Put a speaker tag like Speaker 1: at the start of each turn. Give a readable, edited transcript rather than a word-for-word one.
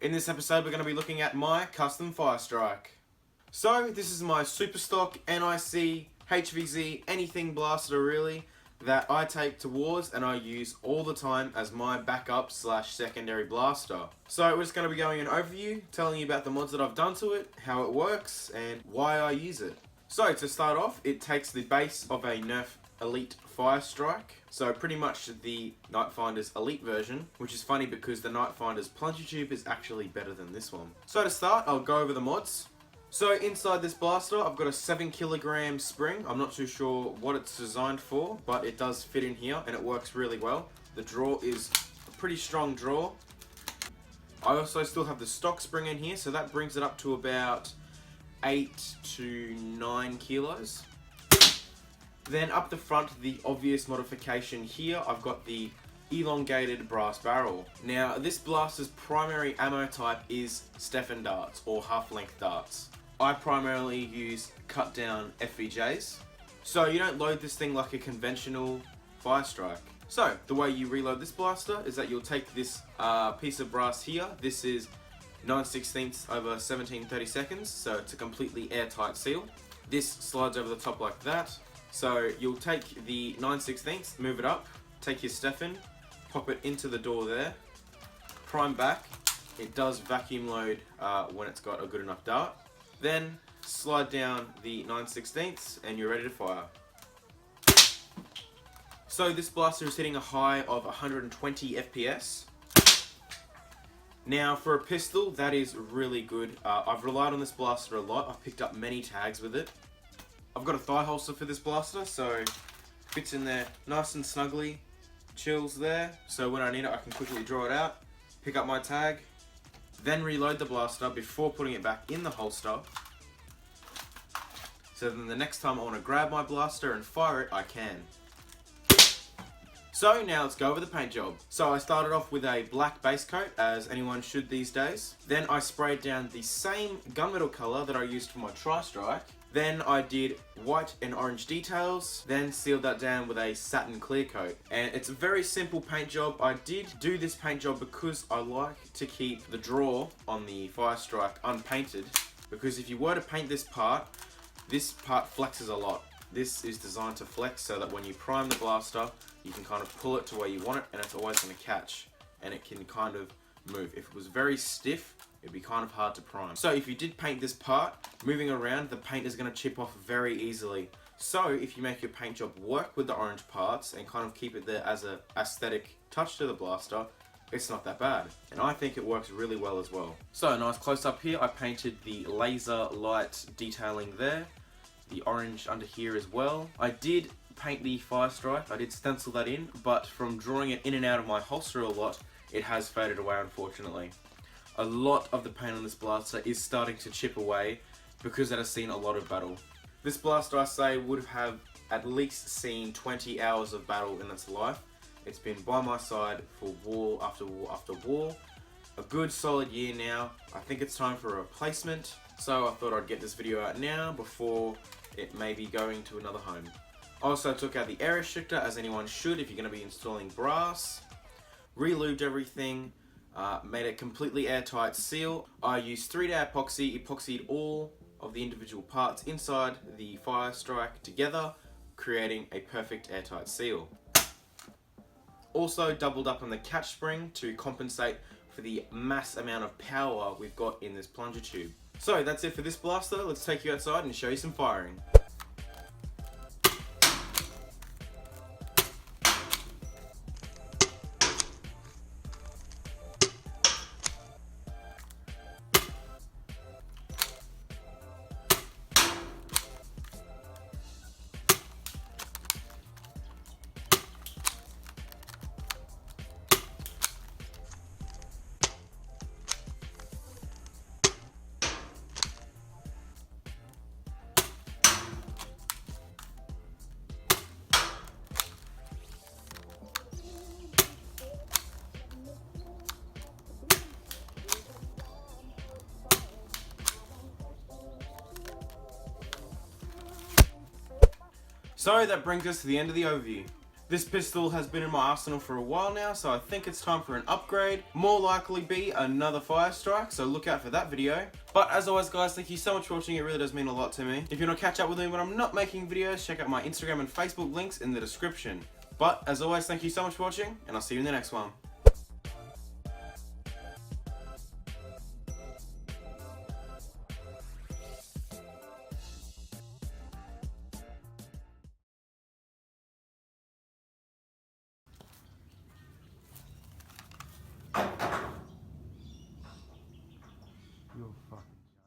Speaker 1: In this episode we're going to be looking at my custom Firestrike. So this is my super stock NIC, HVZ, anything blaster really, that I take towards and I use all the time as my backup slash secondary blaster. So we're just going to be going an overview, telling you about the mods that I've done to it, how it works, and why I use it. So to start off, it takes the base of a Nerf Elite Firestrike, so pretty much the Nightfinder's Elite version, which is funny because the Nightfinder's plunger tube is actually better than this one. So to start, I'll go over the mods. So inside this blaster, I've got a 7 kilogram spring. I'm not too sure what it's designed for, but it does fit in here and it works really well. The draw is a pretty strong draw. I also still have the stock spring in here, so that brings it up to about 8 to 9 kilos. Then up the front, the obvious modification here, I've got the elongated brass barrel. Now this blaster's primary ammo type is Stefan darts or half-length darts. I primarily use cut down FVJs. So you don't load this thing like a conventional Firestrike. So the way you reload this blaster is that you'll take this piece of brass here. This is 9/16 over 17/32, so it's a completely airtight seal. This slides over the top like that. So you'll take the 9/16, move it up, take your Stefan, pop it into the door there, prime back. It does vacuum load when it's got a good enough dart. Then slide down the 9/16 and you're ready to fire. So this blaster is hitting a high of 120 FPS. Now for a pistol, that is really good. I've relied on this blaster a lot. I've picked up many tags with it. I've got a thigh holster for this blaster, so fits in there nice and snugly, chills there, so when I need it I can quickly draw it out, pick up my tag, then reload the blaster before putting it back in the holster, so then the next time I want to grab my blaster and fire it, I can. So now let's go over the paint job. So I started off with a black base coat, as anyone should these days. Then I sprayed down the same gunmetal colour that I used for my Tri-Strike. Then I did white and orange details, then sealed that down with a satin clear coat. And it's a very simple paint job. I did do this paint job because I like to keep the draw on the Firestrike unpainted, because if you were to paint this part flexes a lot. This is designed to flex so that when you prime the blaster, you can kind of pull it to where you want it and it's always going to catch. And it can kind of move. If it was very stiff, it'd be kind of hard to prime. So if you did paint this part, moving around, the paint is going to chip off very easily. So if you make your paint job work with the orange parts and kind of keep it there as an aesthetic touch to the blaster, it's not that bad. And I think it works really well as well. So a nice close up here, I painted the laser light detailing there. The orange under here as well. I did paint the Firestrike, I did stencil that in, but from drawing it in and out of my holster a lot, it has faded away unfortunately. A lot of the paint on this blaster is starting to chip away because it has seen a lot of battle. This blaster, I say, would have at least seen 20 hours of battle in its life. It's been by my side for war after war after war. A good solid year now. I think it's time for a replacement. So I thought I'd get this video out now before it may be going to another home. Also took out the air restrictor, as anyone should if you're going to be installing brass. Re-lubed everything. Made a completely airtight seal. I used 3-day epoxy, epoxied all of the individual parts inside the Firestrike together, creating a perfect airtight seal. Also doubled up on the catch spring to compensate for the mass amount of power we've got in this plunger tube. So that's it for this blaster. Let's take you outside and show you some firing. So that brings us to the end of the overview. This pistol has been in my arsenal for a while now, so I think it's time for an upgrade. More likely be another Firstrike, so look out for that video. But as always guys, thank you so much for watching, it really does mean a lot to me. If you want to catch up with me when I'm not making videos, check out my Instagram and Facebook links in the description. But as always, thank you so much for watching, and I'll see you in the next one.